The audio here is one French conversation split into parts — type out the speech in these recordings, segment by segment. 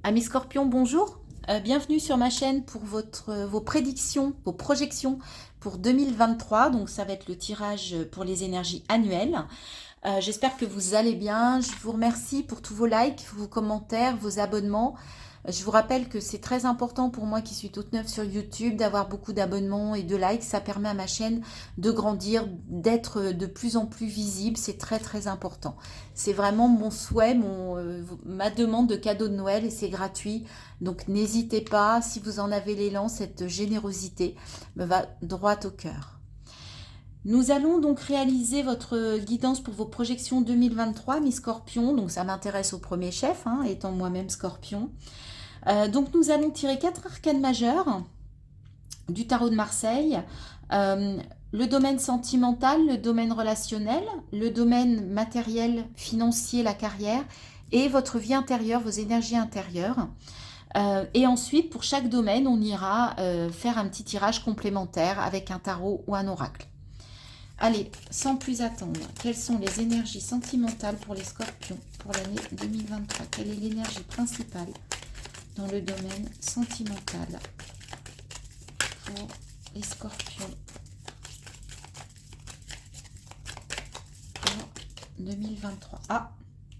Amis Scorpion, bonjour. Bienvenue sur ma chaîne pour vos prédictions, vos projections pour 2023. Donc ça va être le tirage pour les énergies annuelles. J'espère que vous allez bien. Je vous remercie pour tous vos likes, vos commentaires, vos abonnements. Je vous rappelle que c'est très important pour moi qui suis toute neuve sur YouTube d'avoir beaucoup d'abonnements et de likes. Ça permet à ma chaîne de grandir, d'être de plus en plus visible. C'est très très important. C'est vraiment mon souhait, ma demande de cadeau de Noël et c'est gratuit. Donc n'hésitez pas, si vous en avez l'élan, cette générosité me va droit au cœur. Nous allons donc réaliser votre guidance pour vos projections 2023, mi Scorpion. Donc ça m'intéresse au premier chef, hein, étant moi-même Scorpion. Donc nous allons tirer 4 arcanes majeures du tarot de Marseille. Le domaine sentimental, le domaine relationnel, le domaine matériel, financier, la carrière et votre vie intérieure, vos énergies intérieures. Et ensuite, pour chaque domaine, on ira faire un petit tirage complémentaire avec un tarot ou un oracle. Allez, sans plus attendre, quelles sont les énergies sentimentales pour les scorpions pour l'année 2023? Quelle est l'énergie principale dans le domaine sentimental pour les scorpions pour 2023? Ah,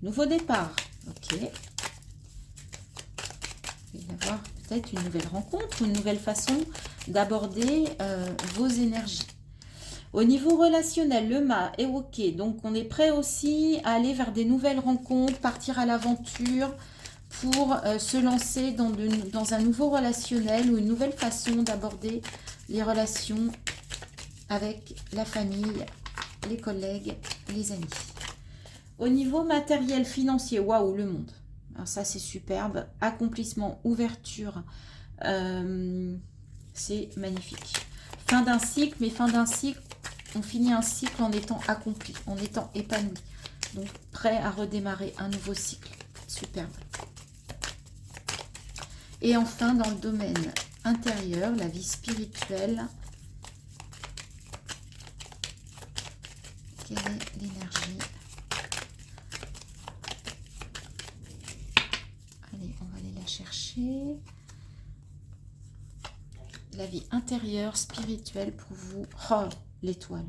nouveau départ. Ok. Il va y avoir peut-être une nouvelle rencontre, une nouvelle façon d'aborder vos énergies. Au niveau relationnel, le mât est ok. Donc, on est prêt aussi à aller vers des nouvelles rencontres, partir à l'aventure pour se lancer dans un nouveau relationnel ou une nouvelle façon d'aborder les relations avec la famille, les collègues, les amis. Au niveau matériel, financier, waouh, le monde. Alors ça, c'est superbe. Accomplissement, ouverture, c'est magnifique. Fin d'un cycle, mais fin d'un cycle, on finit un cycle en étant accompli, en étant épanoui. Donc, prêt à redémarrer un nouveau cycle. Superbe. Et enfin, dans le domaine intérieur, la vie spirituelle, quelle est l'énergie? Allez, on va aller la chercher. La vie intérieure, spirituelle pour vous. Oh, l'étoile.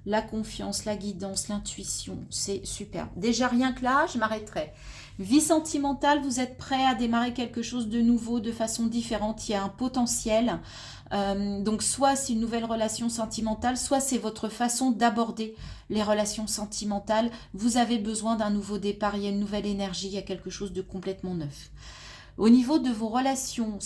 La confiance, la guidance, l'intuition, c'est super. Déjà, rien que là, je m'arrêterai. Vie sentimentale, vous êtes prêt à démarrer quelque chose de nouveau, de façon différente. Il y a un potentiel. Donc, soit c'est une nouvelle relation sentimentale, soit c'est votre façon d'aborder les relations sentimentales. Vous avez besoin d'un nouveau départ, il y a une nouvelle énergie, il y a quelque chose de complètement neuf. Au niveau de vos relations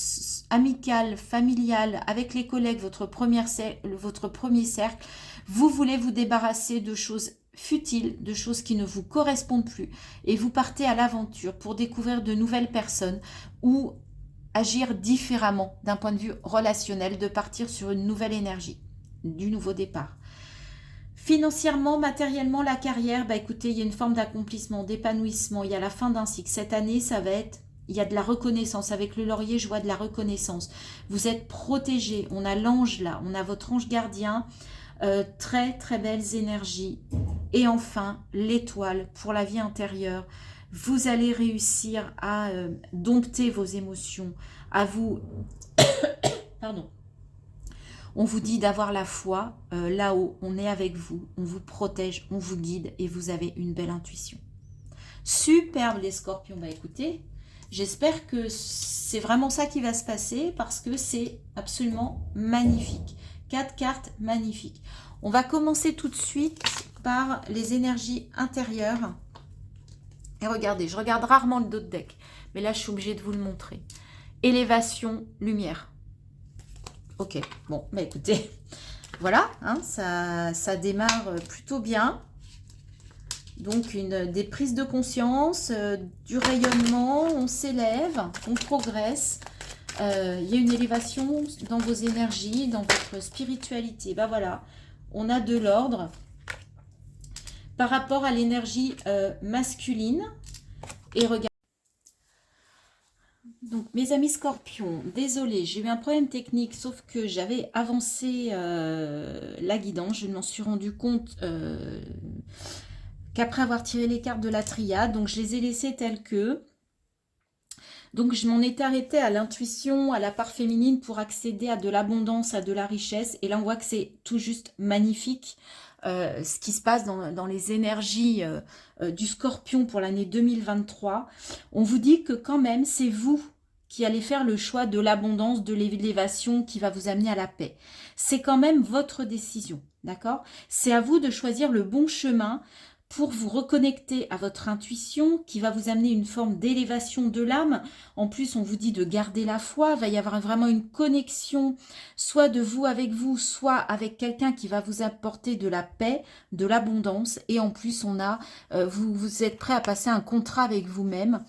amicales, familiales, avec les collègues, votre premier cercle, vous voulez vous débarrasser de choses futiles, de choses qui ne vous correspondent plus. Et vous partez à l'aventure pour découvrir de nouvelles personnes ou agir différemment d'un point de vue relationnel, de partir sur une nouvelle énergie, du nouveau départ. Financièrement, matériellement, la carrière, bah écoutez, il y a une forme d'accomplissement, d'épanouissement. Il y a la fin d'un cycle. Cette année, ça va être... Il y a de la reconnaissance. Avec le laurier, je vois de la reconnaissance. Vous êtes protégé. On a l'ange là. On a votre ange gardien. Très, très belles énergies. Et enfin, l'étoile pour la vie intérieure. Vous allez réussir à dompter vos émotions, à vous... Pardon. On vous dit d'avoir la foi. Là-haut, on est avec vous. On vous protège, on vous guide et vous avez une belle intuition. Superbe les scorpions. Bah écoutez... J'espère que c'est vraiment ça qui va se passer parce que c'est absolument magnifique. 4 cartes magnifiques. On va commencer tout de suite par les énergies intérieures. Et regardez, je regarde rarement le dos de deck, mais là je suis obligée de vous le montrer. Élévation, lumière. Ok, bon, bah écoutez, voilà, hein, ça démarre plutôt bien. Donc, des prises de conscience, du rayonnement, on s'élève, on progresse. Il y a une élévation dans vos énergies, dans votre spiritualité. Ben voilà, on a de l'ordre par rapport à l'énergie masculine. Et regardez. Donc, mes amis scorpions, désolé, j'ai eu un problème technique, sauf que j'avais avancé la guidance. Je m'en suis rendu compte... qu'après avoir tiré les cartes de la triade, donc je les ai laissées telles que. Donc, je m'en étais arrêtée à l'intuition, à la part féminine pour accéder à de l'abondance, à de la richesse. Et là, on voit que c'est tout juste magnifique ce qui se passe dans les énergies du Scorpion pour l'année 2023. On vous dit que quand même, c'est vous qui allez faire le choix de l'abondance, de l'élévation qui va vous amener à la paix. C'est quand même votre décision, d'accord? C'est à vous de choisir le bon chemin pour vous reconnecter à votre intuition qui va vous amener une forme d'élévation de l'âme. En plus, on vous dit de garder la foi. Il va y avoir vraiment une connexion, soit de vous avec vous, soit avec quelqu'un qui va vous apporter de la paix, de l'abondance. Et en plus, vous êtes prêt à passer un contrat avec vous-même.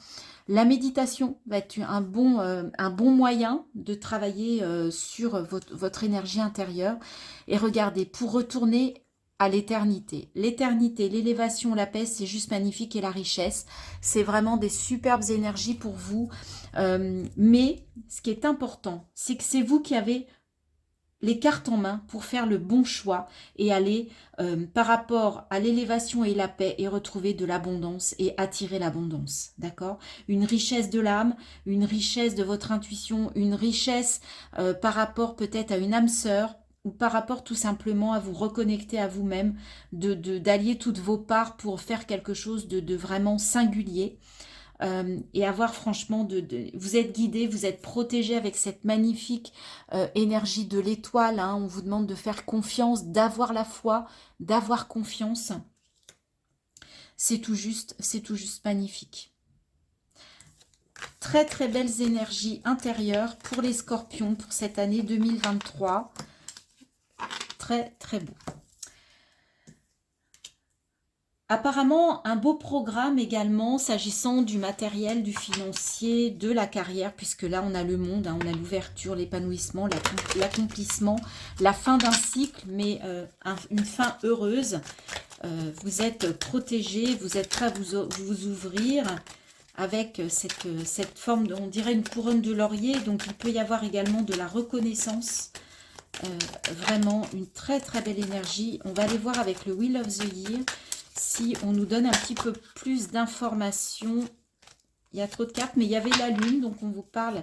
La méditation va être un bon moyen de travailler sur votre énergie intérieure. Et regardez, pour retourner à l'éternité. L'éternité, l'élévation, la paix, c'est juste magnifique et la richesse. C'est vraiment des superbes énergies pour vous. Mais ce qui est important, c'est que c'est vous qui avez les cartes en main pour faire le bon choix et aller par rapport à l'élévation et la paix et retrouver de l'abondance et attirer l'abondance, d'accord? Une richesse de l'âme, une richesse de votre intuition, une richesse par rapport peut-être à une âme sœur ou par rapport tout simplement à vous reconnecter à vous-même, d'allier toutes vos parts pour faire quelque chose de vraiment singulier. Et avoir franchement, vous êtes guidé, vous êtes protégé avec cette magnifique énergie de l'étoile. Hein. On vous demande de faire confiance, d'avoir la foi, d'avoir confiance. C'est tout juste magnifique. Très très belles énergies intérieures pour les scorpions pour cette année 2023. Très très beau. Apparemment, un beau programme également s'agissant du matériel, du financier, de la carrière, puisque là, on a le monde, hein, on a l'ouverture, l'épanouissement, l'accomplissement, la fin d'un cycle, mais une fin heureuse. Vous êtes protégé, vous êtes prêt à vous ouvrir avec cette forme, on dirait une couronne de laurier, donc il peut y avoir également de la reconnaissance. Vraiment une très très belle énergie. On va aller voir avec le Wheel of the Year si on nous donne un petit peu plus d'informations. Il y a trop de cartes, mais il y avait la lune, donc on vous parle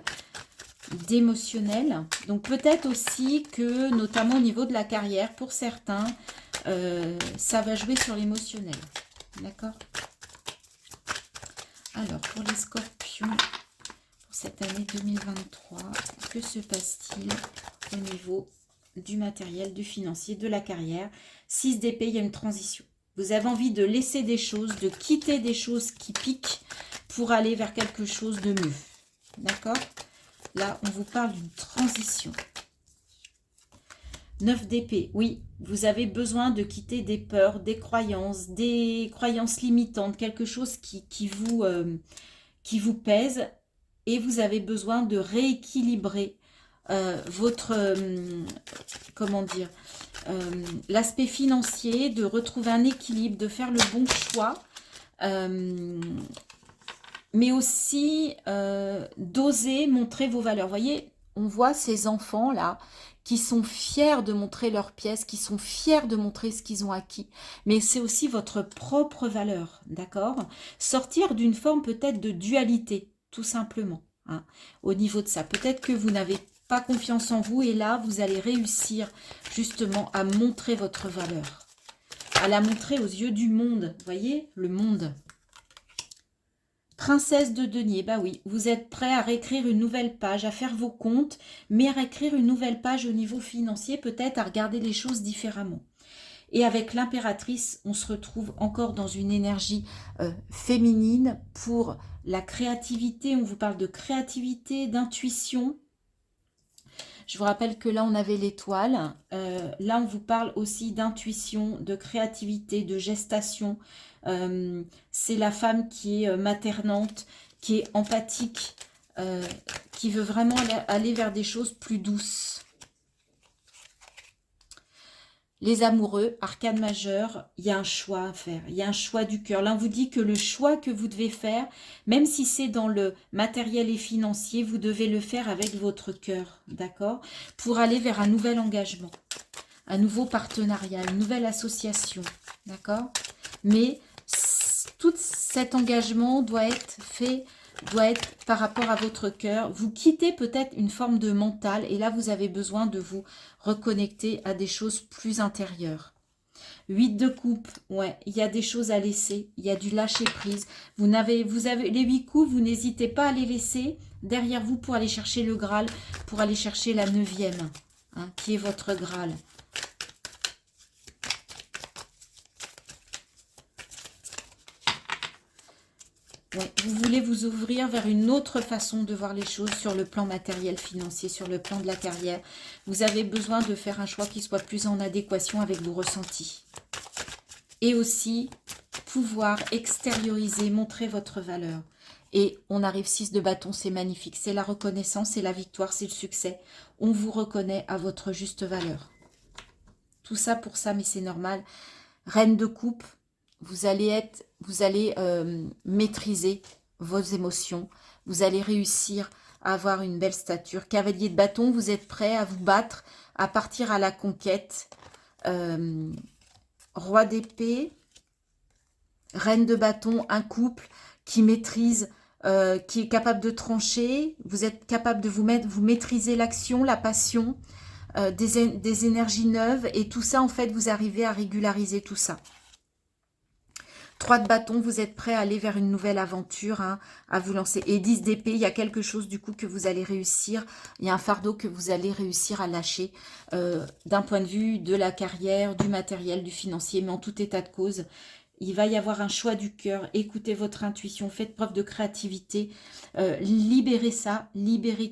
d'émotionnel. Donc peut-être aussi que, notamment au niveau de la carrière, pour certains, ça va jouer sur l'émotionnel. D'accord? Alors, pour les scorpions, pour cette année 2023, que se passe-t-il au niveau du matériel, du financier, de la carrière? 6 d'épée, il y a une transition. Vous avez envie de laisser des choses, de quitter des choses qui piquent pour aller vers quelque chose de mieux. D'accord? Là, on vous parle d'une transition. 9 d'épée, oui, vous avez besoin de quitter des peurs, des croyances limitantes, quelque chose qui vous pèse et vous avez besoin de rééquilibrer votre, comment dire, l'aspect financier, de retrouver un équilibre, de faire le bon choix, mais aussi d'oser montrer vos valeurs. Vous voyez, on voit ces enfants-là qui sont fiers de montrer leurs pièces, qui sont fiers de montrer ce qu'ils ont acquis. Mais c'est aussi votre propre valeur, d'accord? Sortir d'une forme peut-être de dualité, tout simplement, hein, au niveau de ça. Peut-être que vous n'avez pas confiance en vous et là, vous allez réussir justement à montrer votre valeur. À la montrer aux yeux du monde, vous voyez, le monde. Princesse de denier, bah oui, vous êtes prêt à réécrire une nouvelle page, à faire vos comptes, mais à réécrire une nouvelle page au niveau financier, peut-être à regarder les choses différemment. Et avec l'impératrice, on se retrouve encore dans une énergie féminine pour la créativité. On vous parle de créativité, d'intuition. Je vous rappelle que là, on avait l'étoile. Là, on vous parle aussi d'intuition, de créativité, de gestation. C'est la femme qui est maternante, qui est empathique, qui veut vraiment aller vers des choses plus douces. Les amoureux, arcane majeur, il y a un choix à faire, il y a un choix du cœur. Là, on vous dit que le choix que vous devez faire, même si c'est dans le matériel et financier, vous devez le faire avec votre cœur, d'accord? Pour aller vers un nouvel engagement, un nouveau partenariat, une nouvelle association, d'accord? Mais tout cet engagement doit être fait doit être par rapport à votre cœur. Vous quittez peut-être une forme de mental et là, vous avez besoin de vous reconnecter à des choses plus intérieures. 8 de coupe, ouais, il y a des choses à laisser, il y a du lâcher prise. Vous avez les 8 coups, vous n'hésitez pas à les laisser derrière vous pour aller chercher le Graal, pour aller chercher la 9e, hein, qui est votre Graal. Ouais, vous voulez vous ouvrir vers une autre façon de voir les choses sur le plan matériel, financier, sur le plan de la carrière. Vous avez besoin de faire un choix qui soit plus en adéquation avec vos ressentis. Et aussi pouvoir extérioriser, montrer votre valeur. Et on arrive 6 de bâton, c'est magnifique. C'est la reconnaissance, c'est la victoire, c'est le succès. On vous reconnaît à votre juste valeur. Tout ça pour ça, mais c'est normal. Reine de coupe. Vous allez maîtriser vos émotions. Vous allez réussir à avoir une belle stature. Cavalier de bâton, vous êtes prêt à vous battre, à partir à la conquête. Roi d'épée, reine de bâton, un couple qui maîtrise, qui est capable de trancher. Vous êtes capable de vous maîtriser l'action, la passion, des énergies neuves. Et tout ça, en fait, vous arrivez à régulariser tout ça. 3 de bâton, vous êtes prêt à aller vers une nouvelle aventure, hein, à vous lancer. Et 10 d'épée, il y a quelque chose du coup que vous allez réussir. Il y a un fardeau que vous allez réussir à lâcher d'un point de vue de la carrière, du matériel, du financier. Mais en tout état de cause, il va y avoir un choix du cœur. Écoutez votre intuition, faites preuve de créativité. Libérez ça,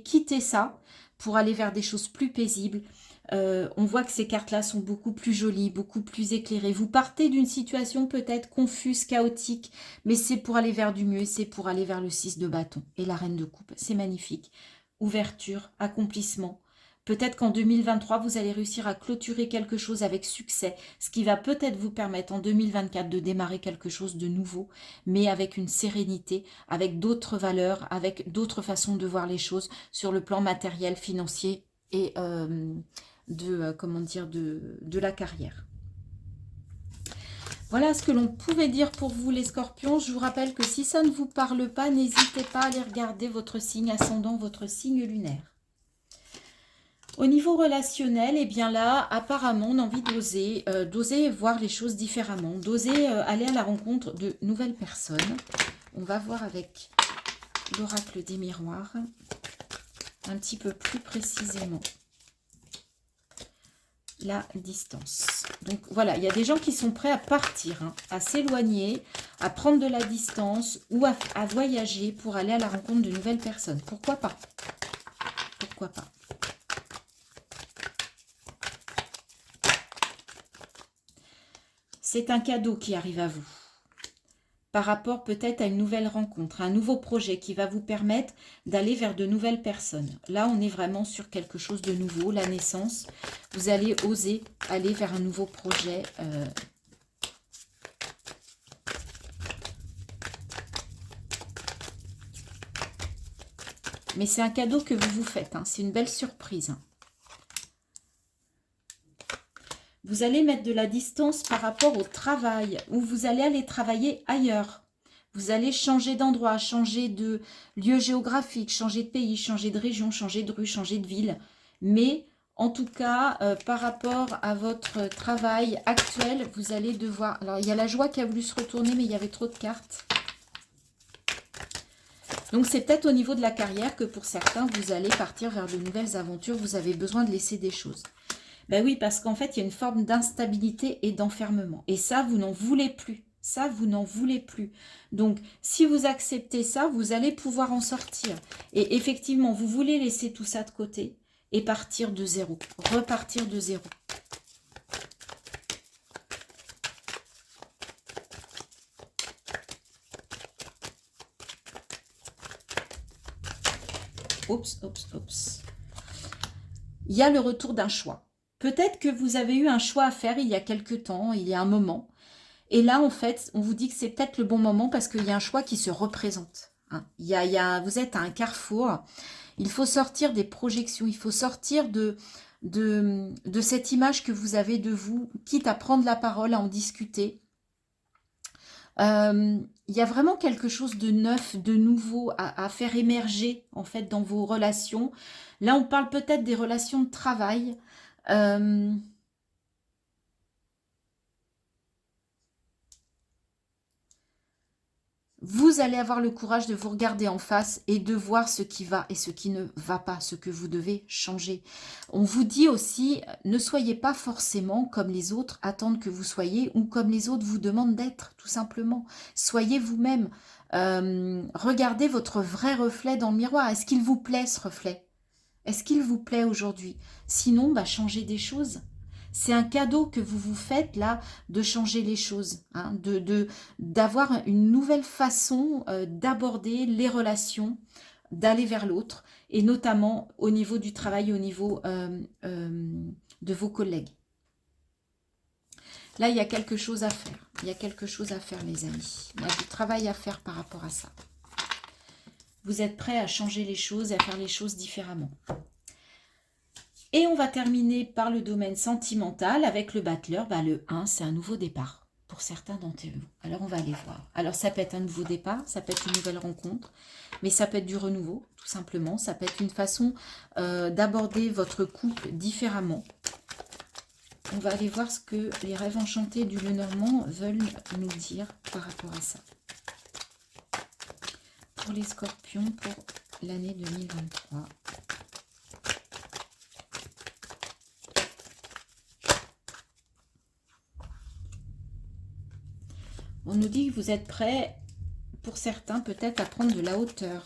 quittez ça pour aller vers des choses plus paisibles. On voit que ces cartes-là sont beaucoup plus jolies, beaucoup plus éclairées. Vous partez d'une situation peut-être confuse, chaotique, mais c'est pour aller vers du mieux, c'est pour aller vers le 6 de bâton et la reine de coupe. C'est magnifique. Ouverture, accomplissement. Peut-être qu'en 2023, vous allez réussir à clôturer quelque chose avec succès, ce qui va peut-être vous permettre en 2024 de démarrer quelque chose de nouveau, mais avec une sérénité, avec d'autres valeurs, avec d'autres façons de voir les choses sur le plan matériel, financier et de la carrière. Voilà ce que l'on pouvait dire pour vous les scorpions. Je vous rappelle que si ça ne vous parle pas, n'hésitez pas à aller regarder votre signe ascendant, votre signe lunaire. Au niveau relationnel, eh bien là, apparemment, on a envie d'oser voir les choses différemment, d'oser aller à la rencontre de nouvelles personnes. On va voir avec l'oracle des miroirs un petit peu plus précisément la distance. Donc voilà, il y a des gens qui sont prêts à partir, hein, à s'éloigner, à prendre de la distance ou à voyager pour aller à la rencontre de nouvelles personnes. Pourquoi pas? Pourquoi pas? C'est un cadeau qui arrive à vous. Par rapport peut-être à une nouvelle rencontre, un nouveau projet qui va vous permettre d'aller vers de nouvelles personnes. Là, on est vraiment sur quelque chose de nouveau, la naissance. Vous allez oser aller vers un nouveau projet. Mais c'est un cadeau que vous vous faites, hein. C'est une belle surprise. Hein. Vous allez mettre de la distance par rapport au travail, ou vous allez aller travailler ailleurs. Vous allez changer d'endroit, changer de lieu géographique, changer de pays, changer de région, changer de rue, changer de ville. Mais en tout cas, par rapport à votre travail actuel, vous allez devoir... Alors, il y a la joie qui a voulu se retourner, mais il y avait trop de cartes. Donc, c'est peut-être au niveau de la carrière que pour certains, vous allez partir vers de nouvelles aventures. Vous avez besoin de laisser des choses. Ben oui, parce qu'en fait, il y a une forme d'instabilité et d'enfermement. Et ça, vous n'en voulez plus. Ça, vous n'en voulez plus. Donc, si vous acceptez ça, vous allez pouvoir en sortir. Et effectivement, vous voulez laisser tout ça de côté et partir de zéro. Repartir de zéro. Oups, oups, oups. Il y a le retour d'un choix. Peut-être que vous avez eu un choix à faire il y a quelque temps, il y a un moment. Et là, en fait, on vous dit que c'est peut-être le bon moment parce qu'il y a un choix qui se représente. Hein. Vous êtes à un carrefour. Il faut sortir des projections. Il faut sortir de cette image que vous avez de vous, quitte à prendre la parole, à en discuter. Il y a vraiment quelque chose de neuf, de nouveau à faire émerger en fait dans vos relations. Là, on parle peut-être des relations de travail. Euh, Vous allez avoir le courage de vous regarder en face et de voir ce qui va et ce qui ne va pas, ce que vous devez changer. On vous dit aussi, ne soyez pas forcément comme les autres attendent que vous soyez ou comme les autres vous demandent d'être, tout simplement. Soyez vous-même. Regardez votre vrai reflet dans le miroir. Est-ce qu'il vous plaît ce reflet? Est-ce qu'il vous plaît aujourd'hui? Sinon, changez des choses. C'est un cadeau que vous vous faites là de changer les choses, hein, d'avoir une nouvelle façon d'aborder les relations, d'aller vers l'autre, et notamment au niveau du travail, au niveau de vos collègues. Là, il y a quelque chose à faire. Il y a quelque chose à faire, les amis. Il y a du travail à faire par rapport à ça. Vous êtes prêts à changer les choses, à faire les choses différemment. Et on va terminer par le domaine sentimental avec le battleur. Le 1, c'est un nouveau départ pour certains d'entre vous. Alors, on va aller voir. Alors, ça peut être un nouveau départ, ça peut être une nouvelle rencontre, mais ça peut être du renouveau, tout simplement. Ça peut être une façon d'aborder votre couple différemment. On va aller voir ce que les rêves enchantés du Lenormand veulent nous dire par rapport à ça. Pour les scorpions, pour l'année 2023. On nous dit que vous êtes prêts, pour certains, peut-être à prendre de la hauteur.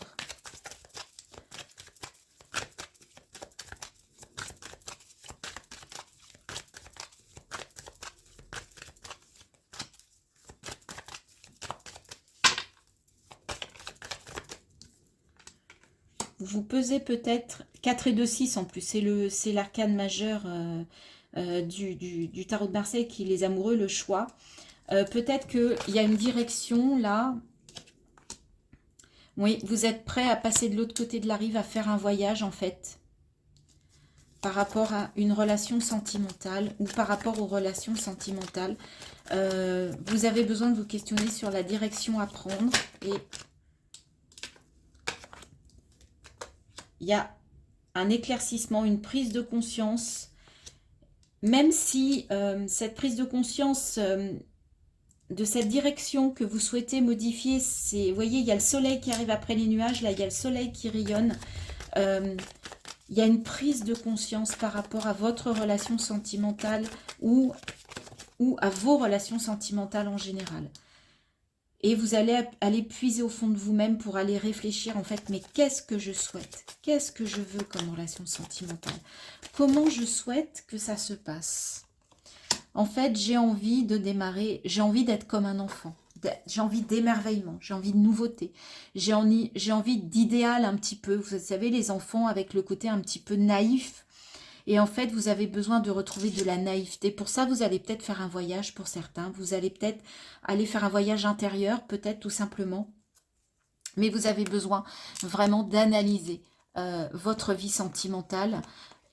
Vous pesez peut-être 4 et 2, 6 en plus. C'est l'arcane majeur du tarot de Marseille qui les amoureux, le choix. Peut-être qu'il y a une direction là. Oui, vous êtes prêt à passer de l'autre côté de la rive, à faire un voyage en fait. Par rapport à une relation sentimentale ou par rapport aux relations sentimentales. Vous avez besoin de vous questionner sur la direction à prendre. Et il y a un éclaircissement, une prise de conscience. Même si cette prise de conscience de cette direction que vous souhaitez modifier, c'est, vous voyez, il y a le soleil qui arrive après les nuages, là il y a le soleil qui rayonne. Il y a une prise de conscience par rapport à votre relation sentimentale ou à vos relations sentimentales en général. Et vous allez aller puiser au fond de vous-même pour aller réfléchir en fait, mais qu'est-ce que je souhaite? Qu'est-ce que je veux comme relation sentimentale? Comment je souhaite que ça se passe? En fait, j'ai envie de démarrer, j'ai envie d'être comme un enfant. J'ai envie d'émerveillement, j'ai envie de nouveauté, j'ai envie d'idéal un petit peu. Vous savez, les enfants avec le côté un petit peu naïf. Et en fait, vous avez besoin de retrouver de la naïveté. Pour ça, vous allez peut-être faire un voyage pour certains. Vous allez peut-être aller faire un voyage intérieur, peut-être tout simplement. Mais vous avez besoin vraiment d'analyser votre vie sentimentale.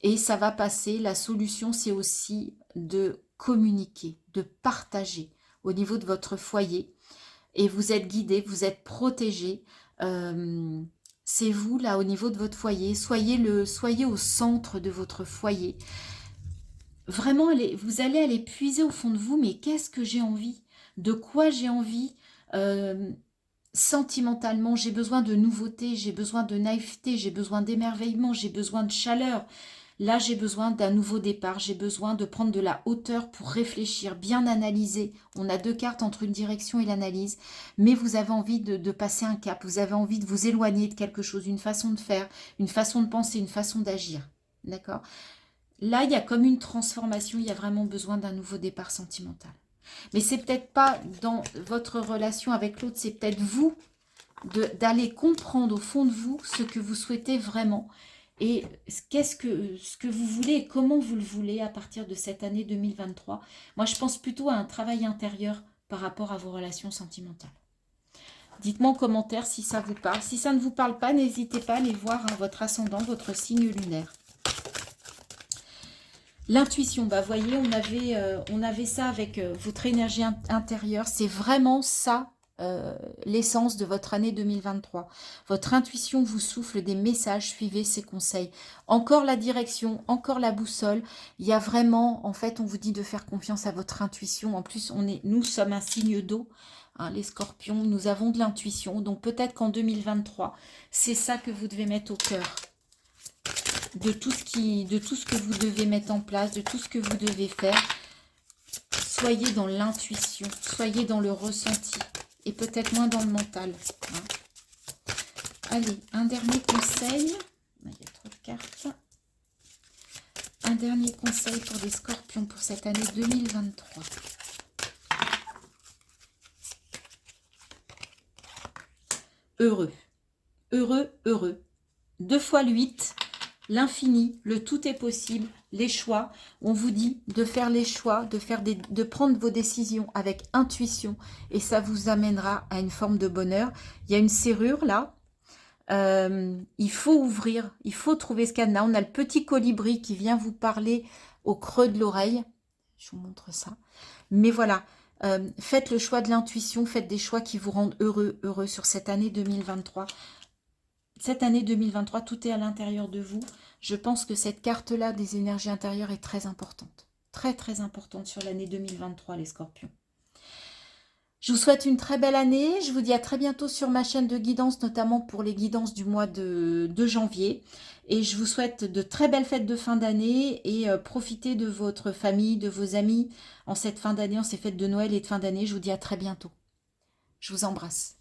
Et ça va passer. La solution, c'est aussi de communiquer, de partager au niveau de votre foyer. Et vous êtes guidé, vous êtes protégé. C'est vous, là, au niveau de votre foyer. Soyez au centre de votre foyer. Vraiment, vous allez aller puiser au fond de vous, mais qu'est-ce que j'ai envie? De quoi j'ai envie sentimentalement? J'ai besoin de nouveauté, j'ai besoin de naïveté, j'ai besoin d'émerveillement, j'ai besoin de chaleur. Là, j'ai besoin d'un nouveau départ, j'ai besoin de prendre de la hauteur pour réfléchir, bien analyser. On a 2 cartes entre une direction et l'analyse, mais vous avez envie de passer un cap, vous avez envie de vous éloigner de quelque chose, une façon de faire, une façon de penser, une façon d'agir. D'accord? Là, il y a comme une transformation, il y a vraiment besoin d'un nouveau départ sentimental. Mais c'est peut-être pas dans votre relation avec l'autre, c'est peut-être vous d'aller comprendre au fond de vous ce que vous souhaitez vraiment. Et ce que vous voulez et comment vous le voulez à partir de cette année 2023. Moi, je pense plutôt à un travail intérieur par rapport à vos relations sentimentales. Dites-moi en commentaire si ça vous parle. Si ça ne vous parle pas, n'hésitez pas à aller voir votre ascendant, votre signe lunaire. L'intuition, voyez, on avait ça avec votre énergie intérieure. C'est vraiment ça l'essence de votre année 2023. Votre intuition vous souffle des messages, suivez ses conseils. Encore la direction, encore la boussole. Il y a vraiment, en fait, on vous dit de faire confiance à votre intuition. En plus, nous sommes un signe d'eau, hein, les scorpions, nous avons de l'intuition. Donc peut-être qu'en 2023, c'est ça que vous devez mettre au cœur. De tout ce que vous devez mettre en place, de tout ce que vous devez faire. Soyez dans l'intuition, soyez dans le ressenti et peut-être moins dans le mental. Hein. Allez, un dernier conseil. Il y a trop de cartes. Un dernier conseil pour les scorpions pour cette année 2023. Heureux, heureux, heureux. 2 fois le 8. L'infini, le tout est possible, les choix. On vous dit de faire les choix, de prendre vos décisions avec intuition et ça vous amènera à une forme de bonheur. Il y a une serrure là. Il faut ouvrir, il faut trouver ce cadenas. On a le petit colibri qui vient vous parler au creux de l'oreille. Je vous montre ça. Mais voilà, faites le choix de l'intuition, faites des choix qui vous rendent heureux, heureux sur cette année 2023. Cette année 2023, tout est à l'intérieur de vous. Je pense que cette carte-là des énergies intérieures est très importante. Très, très importante sur l'année 2023, les scorpions. Je vous souhaite une très belle année. Je vous dis à très bientôt sur ma chaîne de guidance, notamment pour les guidances du mois de janvier. Et je vous souhaite de très belles fêtes de fin d'année et profitez de votre famille, de vos amis en cette fin d'année, en ces fêtes de Noël et de fin d'année. Je vous dis à très bientôt. Je vous embrasse.